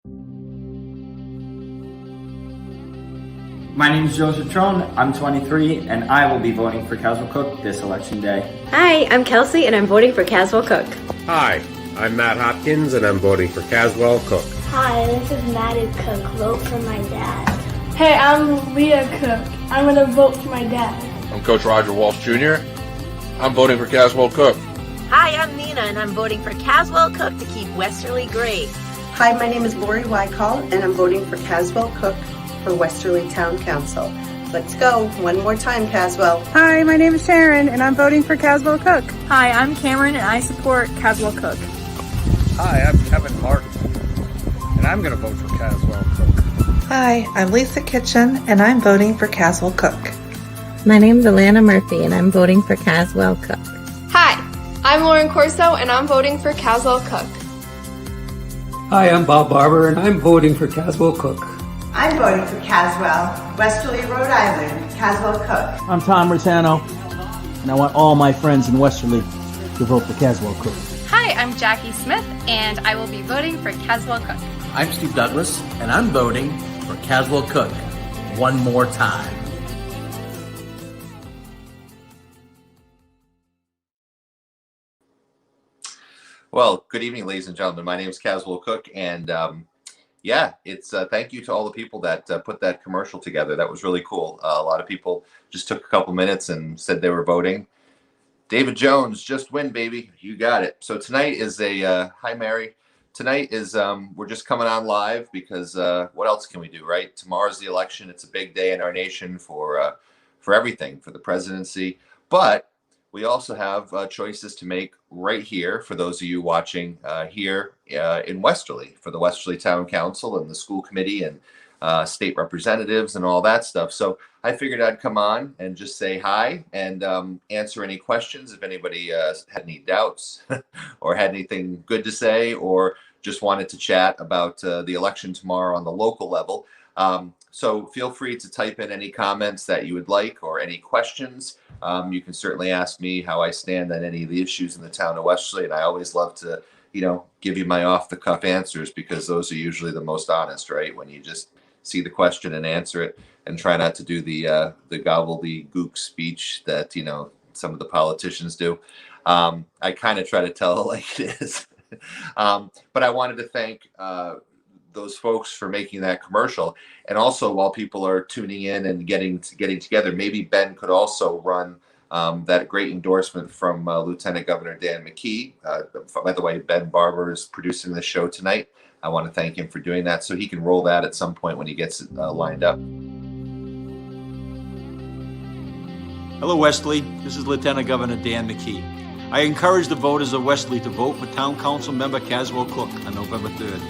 My name is Joseph Trone. I'm 23, and I will be voting for Caswell Cook this election day. Hi, I'm Kelsey, and I'm voting for Caswell Cook. Hi, I'm Matt Hopkins, and I'm voting for Caswell Cook. Hi, this is Maddie Cook. Vote for my dad. Hey, I'm Leah Cook. I'm going to vote for my dad. I'm Coach Roger Walsh Jr. I'm voting for Caswell Cook. Hi, I'm Nina, and I'm voting for Caswell Cook to keep Westerly great. Hi, my name is Lori Wycall, and I'm voting for Caswell Cook for Westerly Town Council. Let's go. One more time, Caswell. Hi, my name is Sharon, and I'm voting for Caswell Cook. Hi, I'm Cameron, and I support Caswell Cook. Hi, I'm Kevin Martin, and I'm going to vote for Caswell Cook. Hi, I'm Lisa Kitchen, and I'm voting for Caswell Cook. My name's Alana Murphy, and I'm voting for Caswell Cook. Hi, I'm Lauren Corso, and I'm voting for Caswell Cook. Hi, I'm Bob Barber, and I'm voting for Caswell Cook. I'm voting for Caswell, Westerly, Rhode Island, Caswell Cook. I'm Tom Rosano, and I want all my friends in Westerly to vote for Caswell Cook. Hi, I'm Jackie Smith, and I will be voting for Caswell Cook. I'm Steve Douglas, and I'm voting for Caswell Cook one more time. Well, good evening, ladies and gentlemen. My name is Caswell Cook, and it's thank you to all the people that put that commercial together. That was really cool. A lot of people just took a couple minutes and said they were voting. David Jones, just win, baby. You got it. So tonight is hi, Mary. Tonight is we're just coming on live because what else can we do, right? Tomorrow's the election. It's a big day in our nation for everything, for the presidency. But we also have choices to make right here for those of you watching here in Westerly, for the Westerly Town Council and the school committee and state representatives and all that stuff. So I figured I'd come on and just say hi and answer any questions if anybody had any doubts or had anything good to say or just wanted to chat about the election tomorrow on the local level. So feel free to type in any comments that you would like or any questions. You can certainly ask me how I stand on any of the issues in the town of Westerly, and I always love to, give you my off-the-cuff answers because those are usually the most honest, right? When you just see the question and answer it, and try not to do the gobbledygook speech that some of the politicians do. I kind of try to tell it like it is. But I wanted to thank those folks for making that commercial. And also, while people are tuning in and getting together, maybe Ben could also run that great endorsement from Lieutenant Governor Dan McKee. By the way, Ben Barber is producing the show tonight. I want to thank him for doing that, so he can roll that at some point when he gets it lined up. Hello, Westerly. This is Lieutenant Governor Dan McKee. I encourage the voters of Westerly to vote for Town Council member Caswell Cook on November 3rd.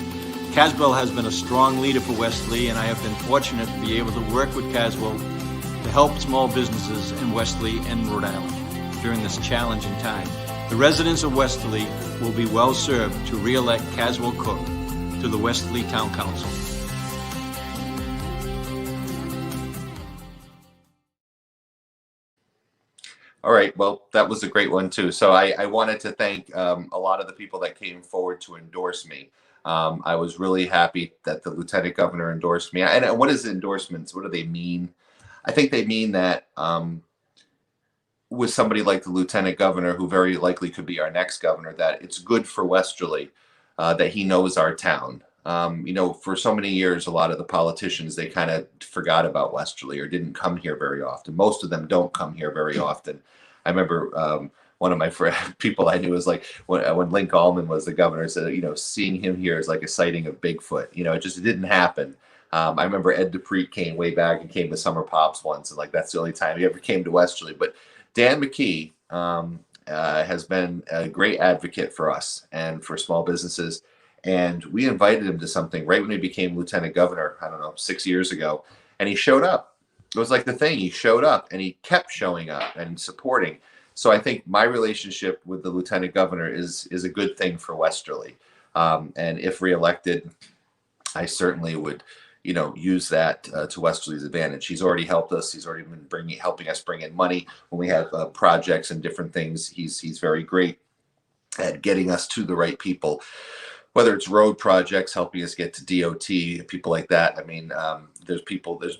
Caswell has been a strong leader for Westerly, and I have been fortunate to be able to work with Caswell to help small businesses in Westerly and Rhode Island during this challenging time. The residents of Westerly will be well served to re-elect Caswell Cook to the Westerly Town Council. All right, well, that was a great one too. So I wanted to thank a lot of the people that came forward to endorse me. I was really happy that the Lieutenant Governor endorsed me. And what is endorsements? What do they mean? I think they mean that with somebody like the Lieutenant Governor, who very likely could be our next governor, that it's good for Westerly, that he knows our town. For so many years, a lot of the politicians, they kind of forgot about Westerly or didn't come here very often. Most of them don't come here very often. I remember one of my people I knew was like, when Link Allman was the governor, said, seeing him here is like a sighting of Bigfoot. It didn't happen. I remember Ed Dupree came way back and came to Summer Pops once, and that's the only time he ever came to Westerly. But Dan McKee has been a great advocate for us and for small businesses. And we invited him to something right when he became Lieutenant Governor, 6 years ago. And he showed up. It was like the thing. He showed up and he kept showing up and supporting. So I think my relationship with the Lieutenant Governor is a good thing for Westerly. And if reelected, I certainly would, use that to Westerly's advantage. He's already helped us. He's already been helping us bring in money when we have projects and different things. He's very great at getting us to the right people. whether it's road projects helping us get to DOT, people like that. I mean, there's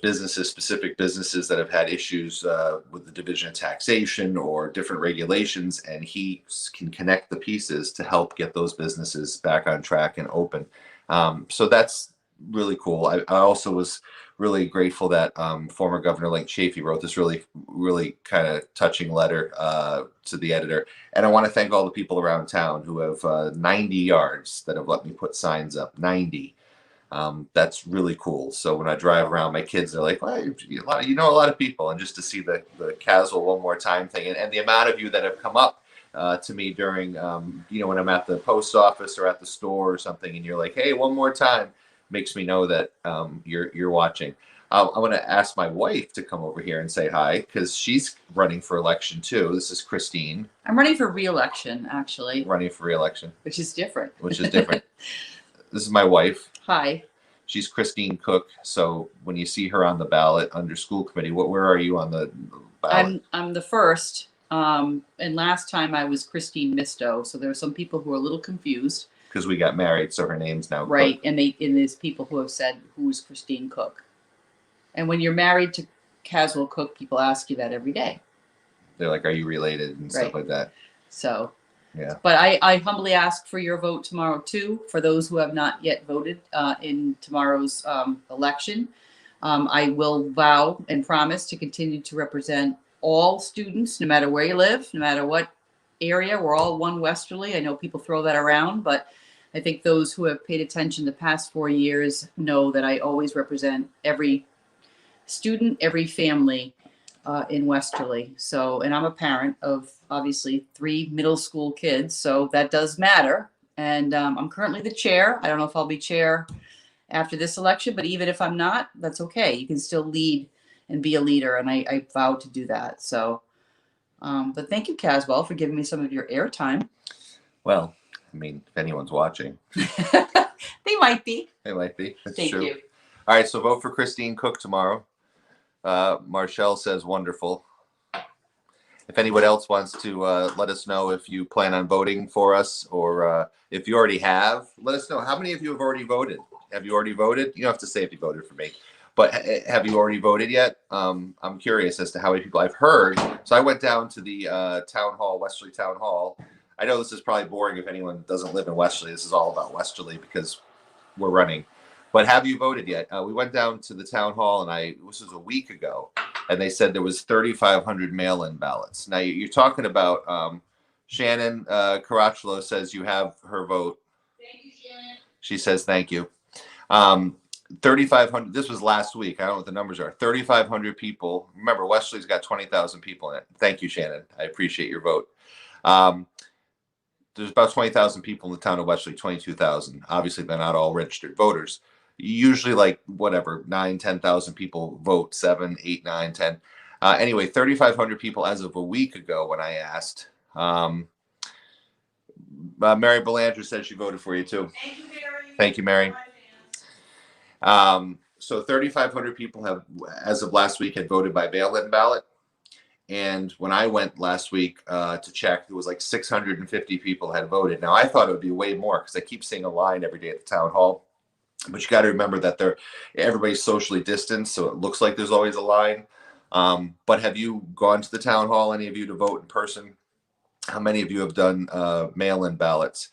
businesses, specific businesses that have had issues with the Division of Taxation or different regulations, and he can connect the pieces to help get those businesses back on track and open. So that's really cool. I also was really grateful that former Governor Link Chafee wrote this really kind of touching letter to the editor. And I want to thank all the people around town who have 90 yards that have let me put signs up. 90. That's really cool. So when I drive around, my kids are like, well, you know a lot of people. And just to see the Caswell one more time thing, and the amount of you that have come up to me during, when I'm at the post office or at the store or something, and you're like, hey, one more time, makes me know that you're watching. I want to ask my wife to come over here and say hi, because she's running for election too. This is Christine. I'm running for re-election, actually. Running for re-election. Which is different. This is my wife. Hi. She's Christine Cook. So when you see her on the ballot under school committee, where are you on the ballot? I'm the first. And last time I was Christine Misto. So there are some people who are a little confused. Because we got married, so her name's now right. Cook. And there's people who have said, who's Christine Cook? And when you're married to Caswell Cook, people ask you that every day. They're like, are you related and stuff like that. So, yeah. But I humbly ask for your vote tomorrow too, for those who have not yet voted in tomorrow's election. I will vow and promise to continue to represent all students, no matter where you live, no matter what area. We're all one Westerly. I know people throw that around, but I think those who have paid attention the past 4 years know that I always represent every student, every family in Westerly. So, and I'm a parent of obviously 3 middle school kids, so that does matter. And I'm currently the chair. I don't know if I'll be chair after this election, but even if I'm not, that's okay. You can still lead and be a leader, and I vow to do that. So, but thank you, Caswell, for giving me some of your airtime. Well, I mean, if anyone's watching. They might be. They might be. That's Thank true. you. All right, so vote for Christine Cook tomorrow. Marshall says wonderful. If anyone else wants to let us know if you plan on voting for us, or if you already have, let us know. How many of you have already voted? Have you already voted? You don't have to say if you voted for me, but have you already voted yet? I'm curious as to how many people I've heard. So I went down to the town hall, Westerly Town Hall. I know this is probably boring if anyone doesn't live in Westerly. This is all about Westerly because we're running. But have you voted yet? We went down to the town hall, and this was a week ago, and they said there was 3,500 mail-in ballots. Now you're talking about Shannon Caracciolo says you have her vote. Thank you, Shannon. She says thank you. 3,500. This was last week. I don't know what the numbers are. 3,500 people. Remember, Westerly's got 20,000 people in it. Thank you, Shannon. I appreciate your vote. There's about 20,000 people in the town of Westerly. 22,000. Obviously, they're not all registered voters. Usually, like 9,000-10,000 people vote. 7, 8, 9, 10. Anyway, 3,500 people as of a week ago when I asked. Mary Belanger said she voted for you too. Thank you, Mary. Thank you, Mary. So 3,500 people have, as of last week, had voted by mail-in ballot. And when I went last week to check, there was like 650 people had voted. Now, I thought it would be way more because I keep seeing a line every day at the town hall. But you got to remember that everybody's socially distanced, so it looks like there's always a line. But have you gone to the town hall, any of you, to vote in person? How many of you have done mail-in ballots?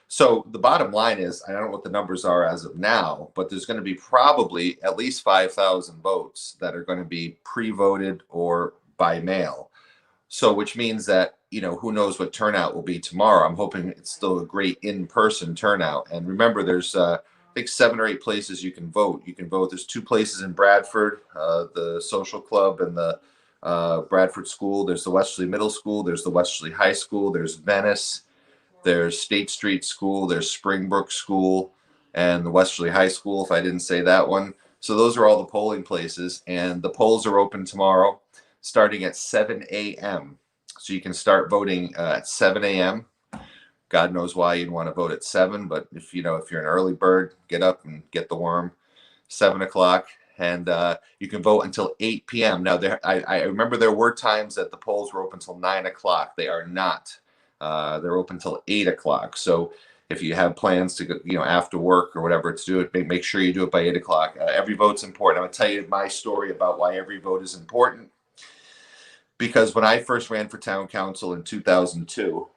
So the bottom line is, I don't know what the numbers are as of now, but there's going to be probably at least 5,000 votes that are going to be pre-voted or by mail. So which means that, who knows what turnout will be tomorrow. I'm hoping it's still a great in-person turnout. And remember, there's I think 7 or 8 places you can vote. You can vote. There's 2 places in Bradford, the Social Club and the Bradford School. There's the Westerly Middle School. There's the Westerly High School. There's Venice. There's State Street School. There's Springbrook School and the Westerly High School, if I didn't say that one. So those are all the polling places. And the polls are open tomorrow starting at 7 a.m. So you can start voting at 7 a.m. God knows why you'd want to vote at 7, but if you're an early bird, get up and get the worm. 7 o'clock, and you can vote until 8 p.m. Now, I remember there were times that the polls were open until 9 o'clock. They are not. They're open until 8 o'clock. So if you have plans to go, after work or whatever, to do it, make sure you do it by 8 o'clock. Every vote's important. I'm going to tell you my story about why every vote is important. Because when I first ran for town council in 2002,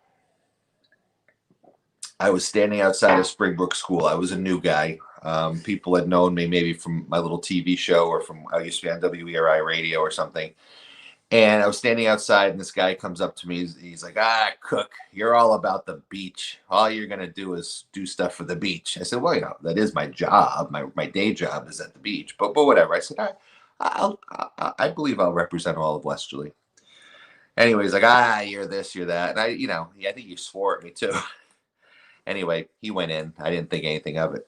I was standing outside of Springbrook School. I was a new guy. People had known me maybe from my little TV show or from, I used to be on WERI radio or something. And I was standing outside and this guy comes up to me. He's like, Cook, you're all about the beach. All you're going to do is do stuff for the beach. I said, well, that is my job. My day job is at the beach, but whatever. I said, I believe I'll represent all of Westerly. Anyways, like, you're this, you're that. And I think he swore at me too. Anyway, he went in. I didn't think anything of it.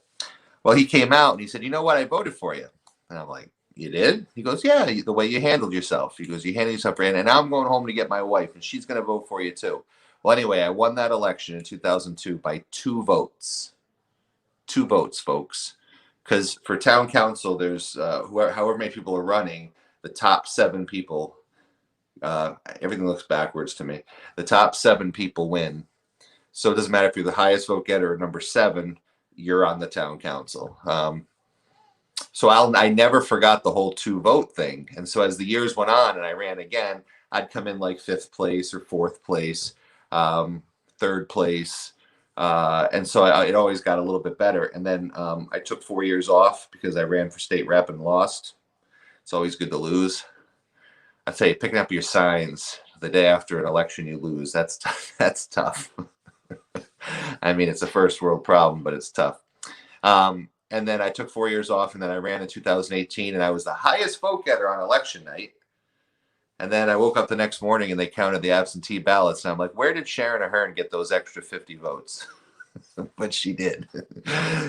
Well, he came out and he said, you know what? I voted for you. And I'm like, you did? He goes, yeah, the way you handled yourself. He goes, you handled yourself right. And now I'm going home to get my wife, and she's going to vote for you too. Well, anyway, I won that election in 2002 by 2 votes. 2 votes, folks. Because for town council, there's however many people are running, the top 7 people, everything looks backwards to me. The top 7 people win. So it doesn't matter if you're the highest vote getter or number 7, you're on the town council. So I never forgot the whole 2 vote thing. And so as the years went on and I ran again, I'd come in like 5th place or 4th place, 3rd place. And so it always got a little bit better. And then I took 4 years off because I ran for state rep and lost. It's always good to lose. I'd say picking up your signs the day after an election you lose, that's tough. I mean, it's a first world problem, but it's tough. And then I took 4 years off, and then I ran in 2018, and I was the highest vote getter on election night. And then I woke up the next morning, and they counted the absentee ballots, and I'm like, where did Sharon Ahern get those extra 50 votes? But she did.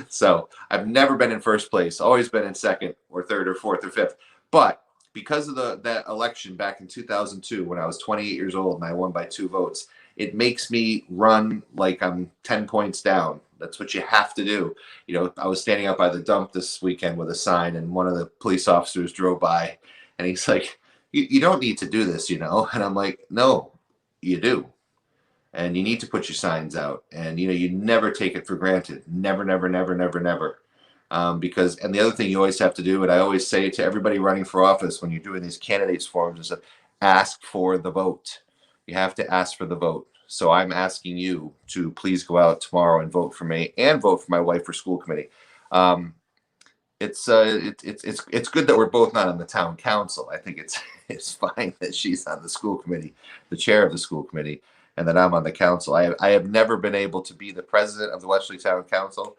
So I've never been in first place, always been in 2nd or 3rd or 4th or 5th. But because of that election back in 2002, when I was 28 years old and I won by 2 votes, it makes me run like I'm 10 points down. That's what you have to do. I was standing out by the dump this weekend with a sign, and one of the police officers drove by, and he's like, you don't need to do this, And I'm like, no, you do. And you need to put your signs out. And, you never take it for granted. Never, never, never, never, never. And the other thing you always have to do, and I always say to everybody running for office when you're doing these candidates forums and stuff, ask for the vote. You have to ask for the vote. So I'm asking you to please go out tomorrow and vote for me and vote for my wife for school committee. It's good that we're both not on the town council. I think it's fine that she's on the school committee, the chair of the school committee, and that I'm on the council. I have never been able to be the president of the Westerly Town Council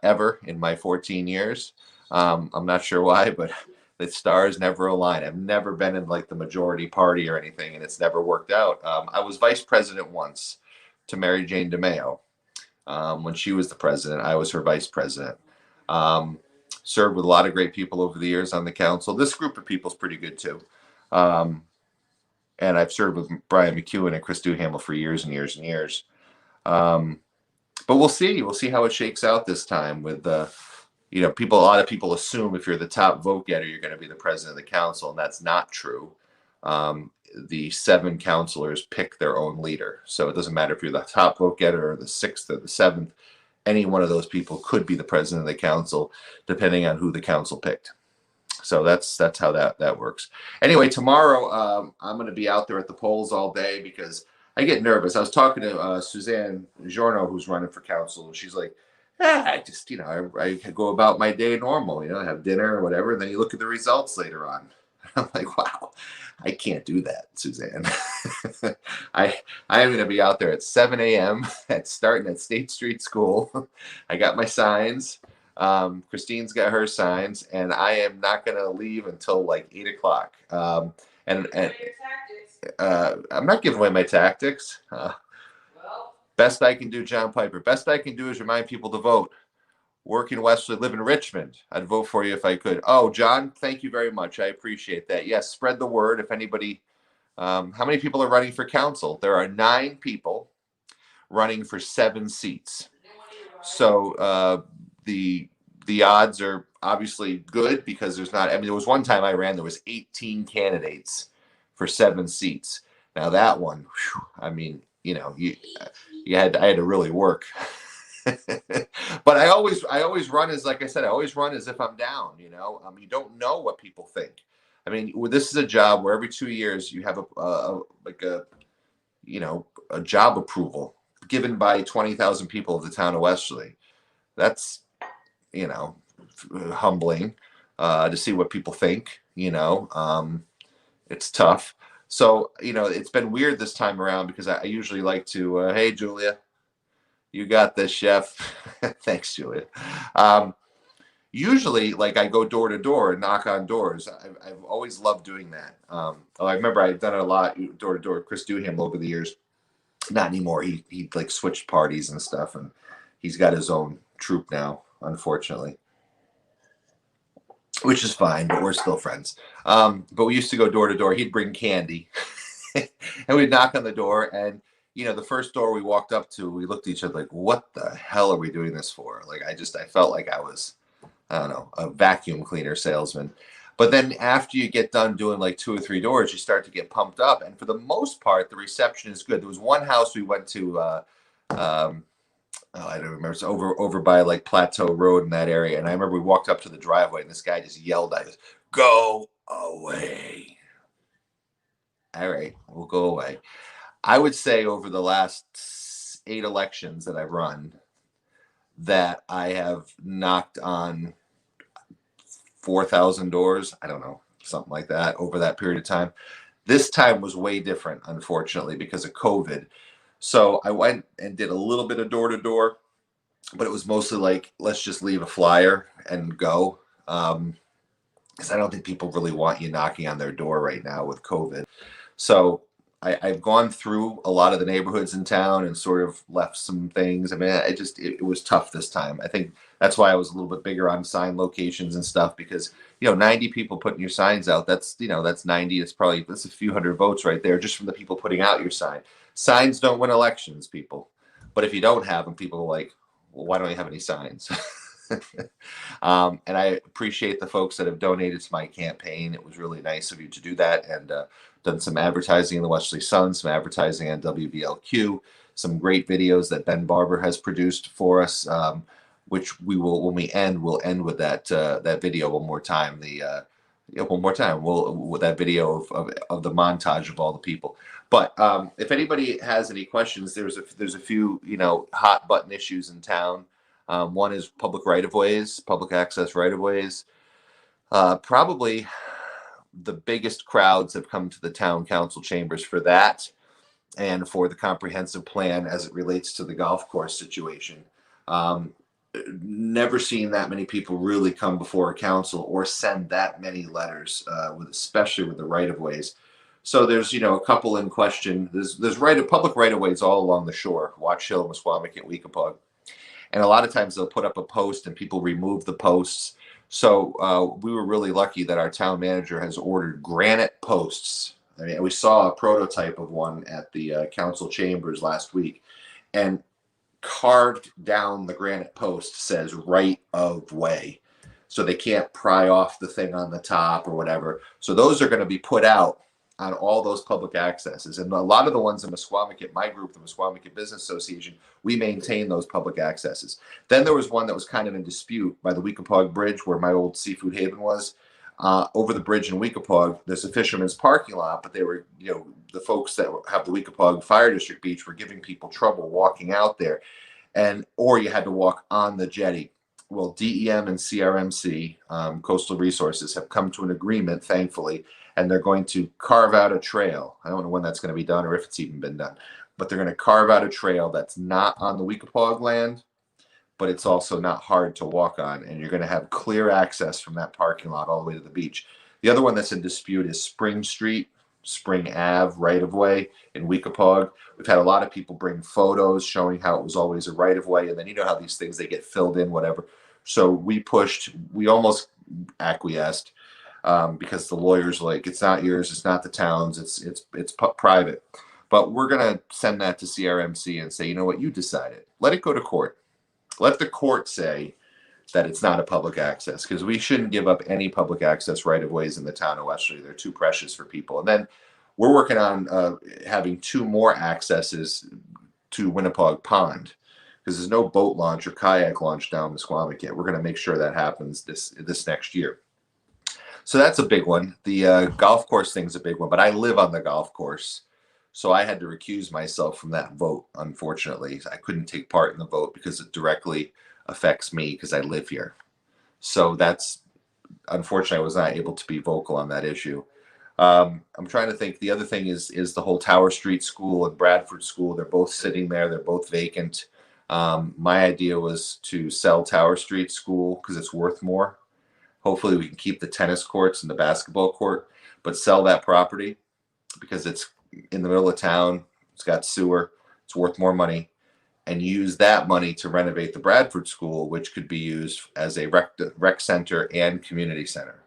ever in my 14 years. I'm not sure why, but the stars never align. I've never been in like the majority party or anything, and it's never worked out. I was vice president once to Mary Jane DeMeo. When she was the president, I was her vice president. Served with a lot of great people over the years on the council. This group of people is pretty good too. And I've served with Brian McEwen and Chris Duhamel for years and years and years. But we'll see. We'll see how it shakes out this time with a lot of people assume if you're the top vote getter, you're going to be the president of the council, and that's not true. The 7 councilors pick their own leader. So it doesn't matter if you're the top vote getter or the 6th or the 7th. Any one of those people could be the president of the council, depending on who the council picked. So that's how that works. Anyway, tomorrow I'm going to be out there at the polls all day because I get nervous. I was talking to Suzanne Giorno, who's running for council, and she's like, I just, I go about my day normal, have dinner or whatever. And then you look at the results later on. I'm like, wow, I can't do that, Suzanne. I am going to be out there at 7 a.m. starting at State Street School. I got my signs. Christine's got her signs, and I am not going to leave until like 8 o'clock. And I'm not giving away my tactics. Best I can do, John Piper. Best I can do is remind people to vote. Work in Westerly, live in Richmond. I'd vote for you if I could. Oh, John, thank you very much. I appreciate that. Yes, spread the word. If anybody, how many people are running for council? There are 9 people running for 7 seats. So the odds are obviously good because there's not. I mean, there was one time I ran. There was 18 candidates for 7 seats. Now that one, whew, I mean, I had to really work. But I always run as, like I said, I always run as if I'm down. You don't know what people think. I mean, this is a job where every 2 years you have a job approval given by 20,000 people of the town of Westerly. That's, humbling to see what people think. It's tough. So, it's been weird this time around because I usually like to, hey, Julia, you got this, chef. Thanks, Julia. Usually, like, I go door to door and knock on doors. I've always loved doing that. I remember I've done it a lot door to door with Chris Duham over the years. Not anymore. He like switched parties and stuff, and he's got his own troupe now, unfortunately, which is fine, but we're still friends. But we used to go door to door. He'd bring candy and we'd knock on the door, and the first door we walked up to, we looked at each other like, what the hell are we doing this for? Like, I felt like I was, I don't know, a vacuum cleaner salesman. But then after you get done doing like 2 or 3 doors, you start to get pumped up. And for the most part, the reception is good. There was one house we went to, I don't remember, it's over by like Plateau Road in that area. And I remember we walked up to the driveway and this guy just yelled at us, "Go away." All right, we'll go away. I would say over the last 8 elections that I've run, that I have knocked on 4,000 doors. I don't know, something like that over that period of time. This time was way different, unfortunately, because of COVID. So I went and did a little bit of door to door, but it was mostly like, let's just leave a flyer and go. Because I don't think people really want you knocking on their door right now with COVID. So I've gone through a lot of the neighborhoods in town and sort of left some things. I mean, it was tough this time. I think that's why I was a little bit bigger on sign locations and stuff, because 90 people putting your signs out, that's 90, that's a few hundred votes right there just from the people putting out your sign. Signs don't win elections, people. But if you don't have them, people are like, well, why don't you have any signs? And I appreciate the folks that have donated to my campaign. It was really nice of you to do that, and done some advertising in the Westerly Sun, some advertising on WBLQ, some great videos that Ben Barber has produced for us, which we will, when we end, we'll end with that video one more time. With that video of the montage of all the people. But if anybody has any questions, there's a few hot button issues in town. One is public right-of-ways, public access right-of-ways. Probably the biggest crowds have come to the town council chambers for that, and for the comprehensive plan as it relates to the golf course situation. Never seen that many people really come before a council or send that many letters, especially with the right-of-ways. So there's a couple in question. There's public right-of-ways all along the shore, Watch Hill, Misquamicut, Weekapaug. And a lot of times they'll put up a post and people remove the posts. So we were really lucky that our town manager has ordered granite posts. I mean, we saw a prototype of one at the council chambers last week, and carved down the granite post says right of way. So they can't pry off the thing on the top or whatever. So those are going to be put out on all those public accesses. And a lot of the ones in Misquamicut, my group, the Misquamicut Business Association, we maintain those public accesses. Then there was one that was kind of in dispute by the Weekapaug Bridge, where my old seafood haven was. Over the bridge in Weekapaug, there's a fisherman's parking lot, but they were, the folks that have the Weekapaug Fire District Beach were giving people trouble walking out there, or you had to walk on the jetty. Well, DEM and CRMC, Coastal Resources, have come to an agreement, thankfully, and they're going to carve out a trail. I don't know when that's going to be done or if it's even been done, but they're going to carve out a trail that's not on the Weekapaug land, but it's also not hard to walk on, and you're going to have clear access from that parking lot all the way to the beach. The other one that's in dispute is Spring Street, Spring Ave right-of-way in Weekapaug. We've had a lot of people bring photos showing how it was always a right-of-way, and then how these things, they get filled in, whatever. So we almost acquiesced, because the lawyers like, it's not yours, it's not the town's, it's private. But we're going to send that to CRMC and say, you know what, you decided. Let it go to court. Let the court say that it's not a public access, because we shouldn't give up any public access right-of-ways in the town of Westerly. They're too precious for people. And then we're working on having 2 more accesses to Winnapaug Pond, because there's no boat launch or kayak launch down Musqueamick yet. We're going to make sure that happens this next year. So that's a big one. The golf course thing's a big one, but I live on the golf course, so I had to recuse myself from that vote. Unfortunately, I couldn't take part in the vote because it directly affects me because I live here. So that's unfortunately I was not able to be vocal on that issue. I'm trying to think. The other thing is the whole Tower Street School and Bradford School. They're both sitting there. They're both vacant. My idea was to sell Tower Street School because it's worth more. Hopefully we can keep the tennis courts and the basketball court, but sell that property because it's in the middle of town. It's got sewer. It's worth more money, and use that money to renovate the Bradford School, which could be used as a rec center and community center.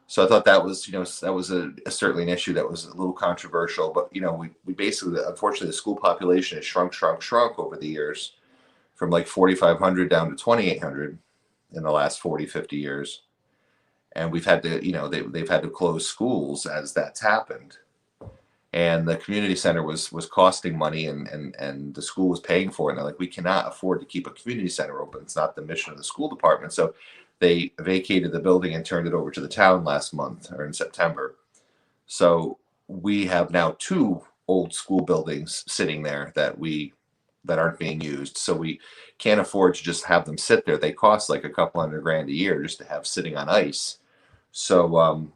So I thought that was, that was certainly an issue that was a little controversial, but, we basically, unfortunately, the school population has shrunk over the years from like 4,500 down to 2,800 in the last 40, 50 years. And we've had to, they've had to close schools as that's happened. And the community center was costing money and the school was paying for it. And they're like, we cannot afford to keep a community center open. It's not the mission of the school department. So they vacated the building and turned it over to the town last month or in September. So we have now 2 old school buildings sitting there that aren't being used. So we can't afford to just have them sit there. They cost like a couple $100,000 a year just to have sitting on ice. So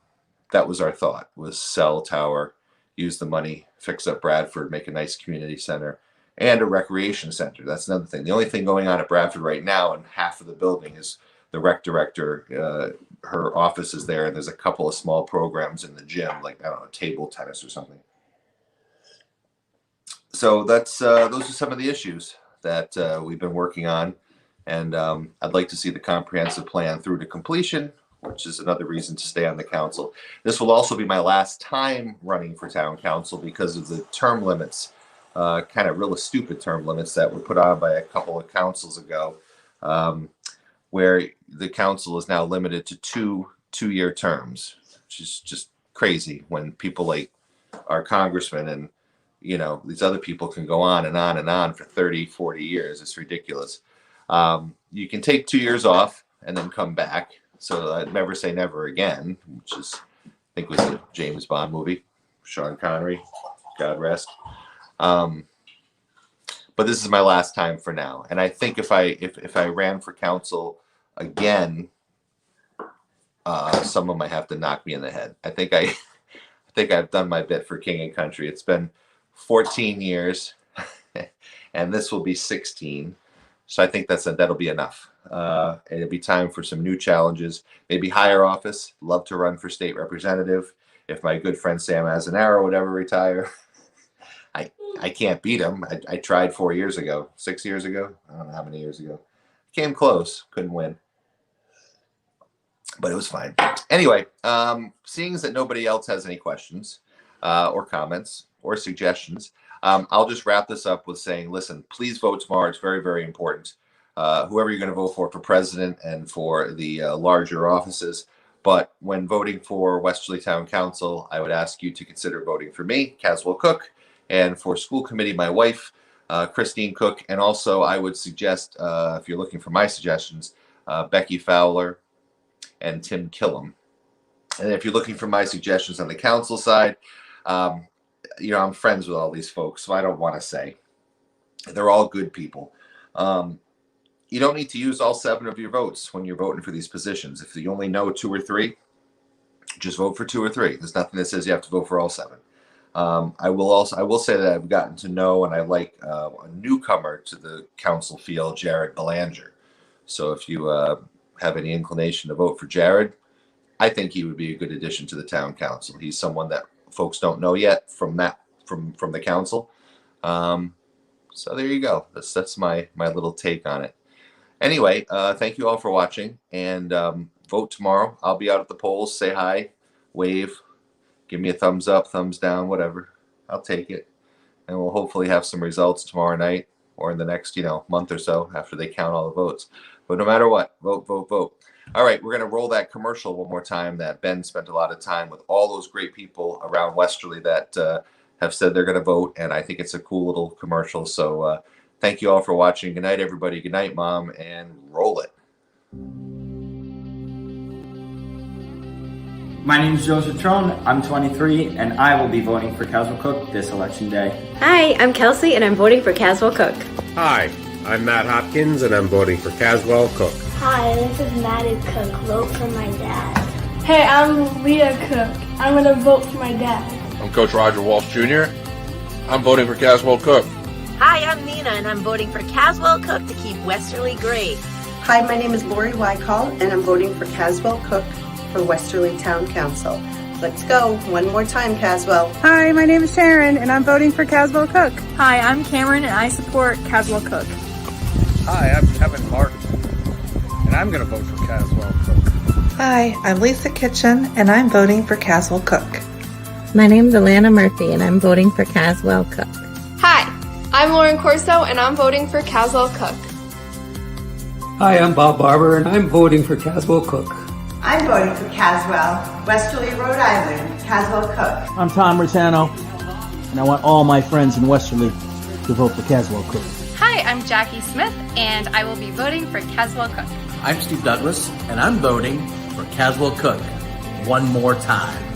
that was our thought, was sell Tower, use the money, fix up Bradford, make a nice community center and a recreation center. That's another thing. The only thing going on at Bradford right now in half of the building is the rec director, her office is there, and there's a couple of small programs in the gym, like, I don't know, table tennis or something. So that's those are some of the issues that we've been working on, and I'd like to see the comprehensive plan through to completion, which is another reason to stay on the council. This will also be my last time running for town council because of the term limits, kind of really stupid term limits that were put on by a couple of councils ago, where the council is now limited to two-year terms, which is just crazy when people like our congressman and these other people can go on and on and on for 30, 40 years. It's ridiculous. You can take 2 years off and then come back. So I'd never say never again, which is, I think was a James Bond movie, Sean Connery, God rest. But this is my last time for now. And I think if I ran for council again, someone might have to knock me in the head. I think I've done my bit for King and Country. It's been 14 years, and this will be 16. So I think that'll be enough. It'll be time for some new challenges, maybe higher office. Love to run for state representative. If my good friend Sam Azzanaro would ever retire, I can't beat him. I tried 4 years ago, 6 years ago. I don't know how many years ago. Came close, couldn't win. But it was fine. Anyway, seeing as that nobody else has any questions or comments or suggestions, I'll just wrap this up with saying, listen, please vote tomorrow. It's very, very important. Whoever you're going to vote for president and for the larger offices. But when voting for Westerly Town Council, I would ask you to consider voting for me, Caswell Cook, and for school committee, my wife, Christine Cook. And also I would suggest, if you're looking for my suggestions, Becky Fowler and Tim Killam. And if you're looking for my suggestions on the council side, I'm friends with all these folks, so I don't want to say. They're all good people. You don't need to use all 7 of your votes when you're voting for these positions. If you only know 2 or 3, just vote for 2 or 3. There's nothing that says you have to vote for all 7. I will say that I've gotten to know and I like a newcomer to the council field, Jared Belanger. So if you have any inclination to vote for Jared, I think he would be a good addition to the town council. He's someone that folks don't know yet from the council. So there you go. That's my little take on it. Anyway, thank you all for watching, and vote tomorrow. I'll be out at the polls. Say hi, wave, give me a thumbs up, thumbs down, whatever. I'll take it, and we'll hopefully have some results tomorrow night or in the next month or so after they count all the votes. But no matter what, vote, vote, vote. All right, we're going to roll that commercial one more time that Ben spent a lot of time with all those great people around Westerly that have said they're going to vote, and I think it's a cool little commercial. So Thank you all for watching. Good night, everybody. Good night, Mom, and roll it. My name is Joseph Trone. I'm 23, and I will be voting for Caswell Cook this election day. Hi, I'm Kelsey, and I'm voting for Caswell Cook. Hi, I'm Matt Hopkins, and I'm voting for Caswell Cook. Hi, this is Maddie Cook. Vote for my dad. Hey, I'm Leah Cook. I'm going to vote for my dad. I'm Coach Roger Walsh Jr. I'm voting for Caswell Cook. Hi, I'm Nina, and I'm voting for Caswell Cook to keep Westerly great. Hi, my name is Lori Wycall, and I'm voting for Caswell Cook for Westerly Town Council. Let's go. One more time, Caswell. Hi, my name is Sharon, and I'm voting for Caswell Cook. Hi, I'm Cameron, and I support Caswell Cook. Hi, I'm Kevin Martin, and I'm going to vote for Caswell Cook. Hi, I'm Lisa Kitchen, and I'm voting for Caswell Cook. My name's Alana Murphy, and I'm voting for Caswell Cook. Hi, I'm Lauren Corso, and I'm voting for Caswell Cook. Hi, I'm Bob Barber, and I'm voting for Caswell Cook. I'm voting for Caswell, Westerly, Rhode Island, Caswell Cook. I'm Tom Rosano, and I want all my friends in Westerly to vote for Caswell Cook. Hi, I'm Jackie Smith, and I will be voting for Caswell Cook. I'm Steve Douglas, and I'm voting for Caswell Cook one more time.